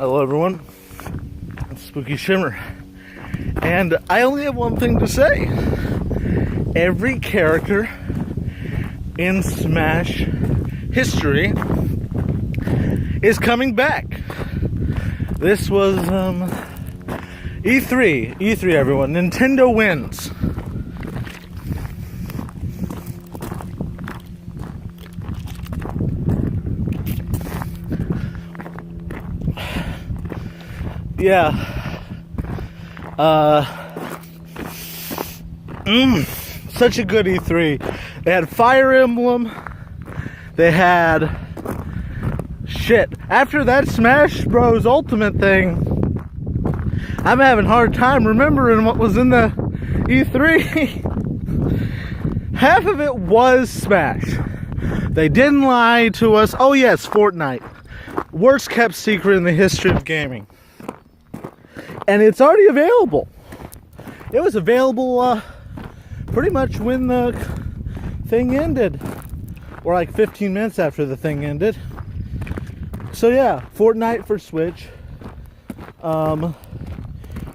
Hello everyone, it's Spooky Shimmer, and I only have one thing to say. Every character in Smash history is coming back. This was E3 everyone, Nintendo wins. Yeah. Such a good E3. They had Fire Emblem. They had shit. After that Smash Bros. Ultimate thing, I'm having a hard time remembering what was in the E3. Half of it was Smash. They didn't lie to us. Oh yes, Fortnite. Worst kept secret in the history of gaming. And it's already available. It was available pretty much when the thing ended. Or like 15 minutes after the thing ended. So yeah, Fortnite for Switch.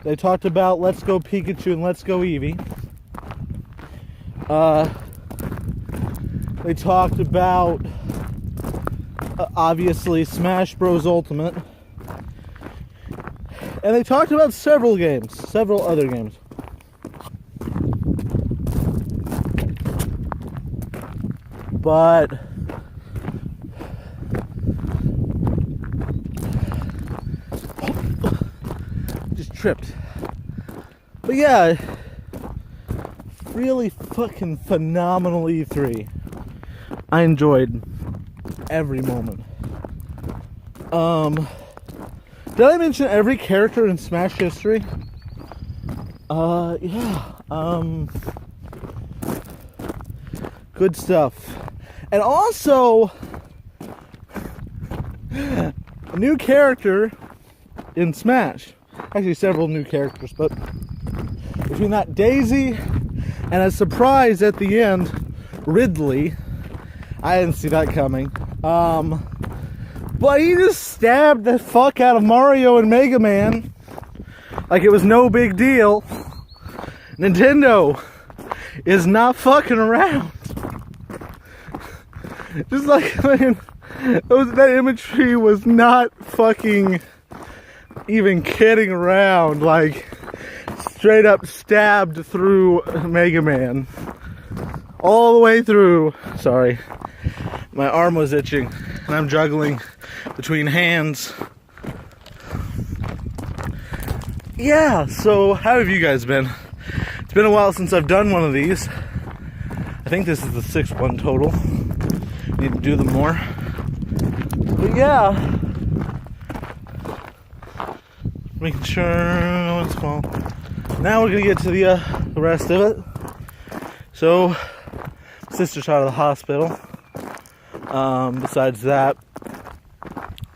They talked about Let's Go Pikachu and Let's Go Eevee. They talked about, obviously, Smash Bros. Ultimate. And they talked about several other games. But just tripped. But yeah, really fucking phenomenal E3. I enjoyed every moment. Did I mention every character in Smash history? Yeah. Good stuff. And also, a new character in Smash. Actually, several new characters, but between that Daisy and a surprise at the end, Ridley. I didn't see that coming. But he just stabbed the fuck out of Mario and Mega Man like it was no big deal. Nintendo is not fucking around. Just like, man, that imagery was not fucking even kidding around. Like, straight up stabbed through Mega Man. All the way through. Sorry. My arm was itching, and I'm juggling between hands. Yeah, so how have you guys been? It's been a while since I've done one of these. I think this is the 6th one total. Need to do them more. But yeah. Making sure no one's small. Now we're gonna get to the rest of it. So, sister's out of the hospital. Besides that,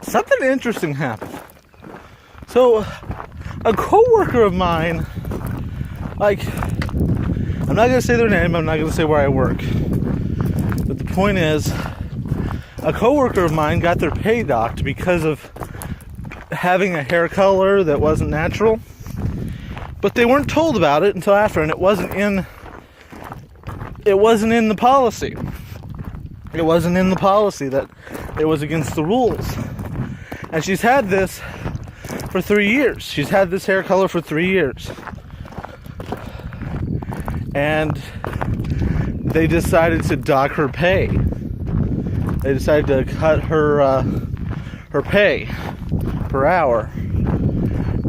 something interesting happened. So, a co-worker of mine, like, I'm not going to say their name, I'm not going to say where I work, but the point is, a co-worker of mine got their pay docked because of having a hair color that wasn't natural, but they weren't told about it until after, and it wasn't in the policy. It wasn't in the policy that it was against the rules. And she's had this for 3 years. She's had this hair color for 3 years. And they decided to dock her pay. They decided to cut her pay per hour.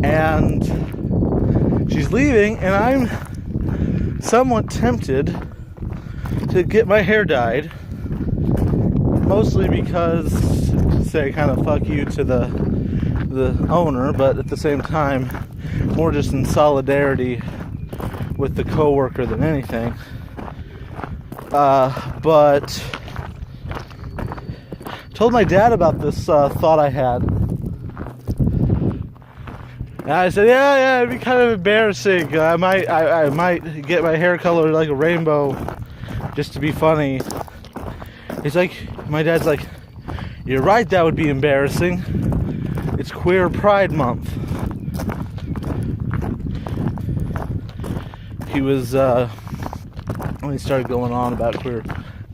And she's leaving, and I'm somewhat tempted to get my hair dyed. Mostly because, to say kind of fuck you to the owner, but at the same time, more just in solidarity with the coworker than anything. But told my dad about this thought I had. And I said, yeah, it'd be kind of embarrassing. I might get my hair colored like a rainbow just to be funny. He's like, my dad's like, you're right, that would be embarrassing. It's Queer Pride Month. He was, when he started going on about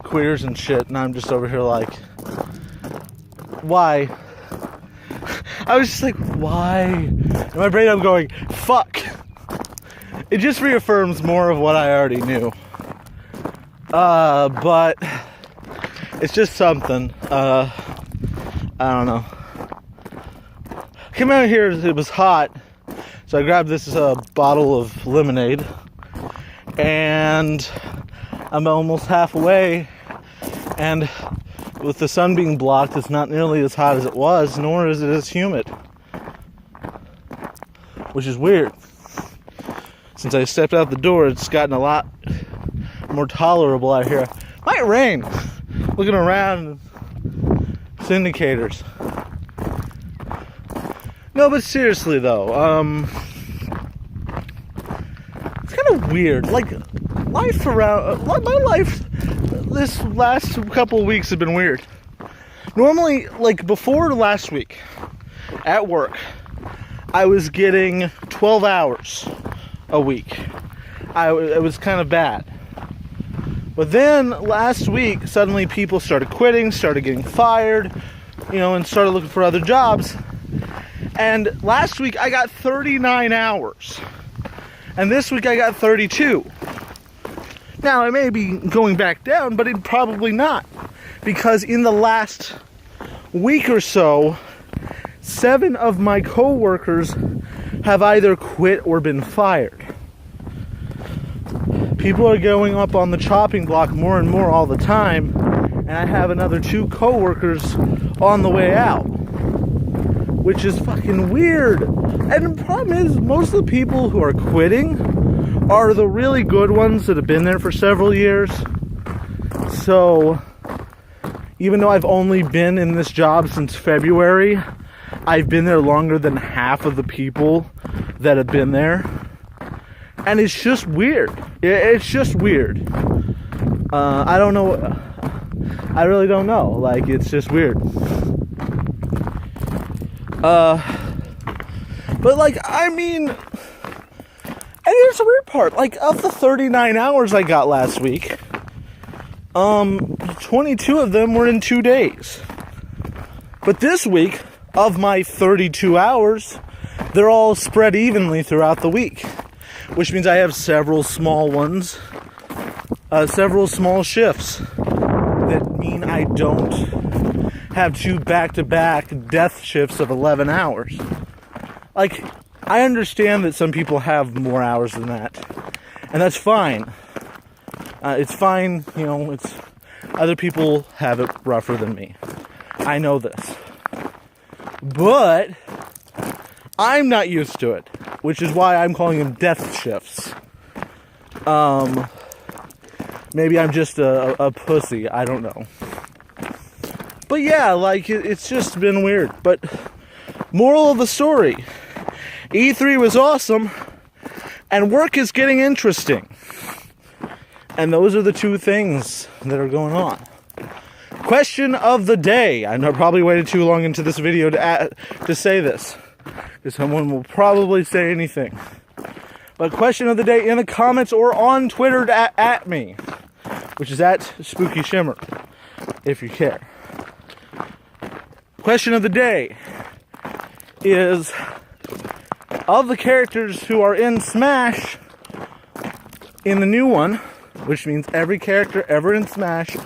queers and shit, and I'm just over here like, why? I was just like, why? In my brain I'm going, fuck. It just reaffirms more of what I already knew. But it's just something. I don't know. Came out here, it was hot, so I grabbed this bottle of lemonade, and I'm almost halfway, and with the sun being blocked, it's not nearly as hot as it was, nor is it as humid, which is weird. Since I stepped out the door, it's gotten a lot more tolerable out here. Might rain. Looking around, it's indicators. No, but seriously though, it's kind of weird. Like, life around, my life this last couple of weeks have been weird. Normally, like before last week, at work, I was getting 12 hours a week. It was kind of bad. But then last week, suddenly people started quitting, started getting fired, and started looking for other jobs. And last week I got 39 hours. And this week I got 32. Now it may be going back down, but it probably not. Because in the last week or so, 7 of my co-workers have either quit or been fired. People are going up on the chopping block more and more all the time. And I have another 2 co-workers on the way out. Which is fucking weird. And the problem is, most of the people who are quitting are the really good ones that have been there for several years. So, even though I've only been in this job since February, I've been there longer than half of the people that have been there. And it's just weird. It's just weird. I don't know. I really don't know. Like, it's just weird. But like, I mean, and here's the weird part, like, of the 39 hours I got last week, 22 of them were in 2 days. But this week, of my 32 hours, they're all spread evenly throughout the week, which means I have several small ones, several small shifts that mean I don't have 2 back-to-back death shifts of 11 hours. Like, I understand that some people have more hours than that, and that's fine. It's fine, it's other people have it rougher than me. I know this. But I'm not used to it, which is why I'm calling them death shifts. Maybe I'm just a pussy, I don't know. But yeah, like, it's just been weird. But moral of the story, E3 was awesome, and work is getting interesting. And those are the 2 things that are going on. Question of the day. I know I probably waited too long into this video to say this, because someone will probably say anything. But question of the day in the comments or on Twitter at me, which is at Spooky Shimmer, if you care. Question of the day is, of the characters who are in Smash, in the new one, which means every character ever in Smash,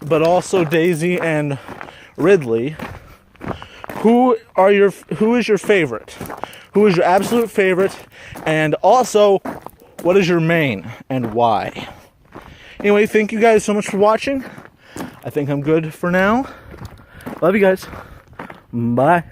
but also Daisy and Ridley, who is your favorite? Who is your absolute favorite? And also, what is your main and why? Anyway, thank you guys so much for watching. I think I'm good for now. Love you guys. Bye.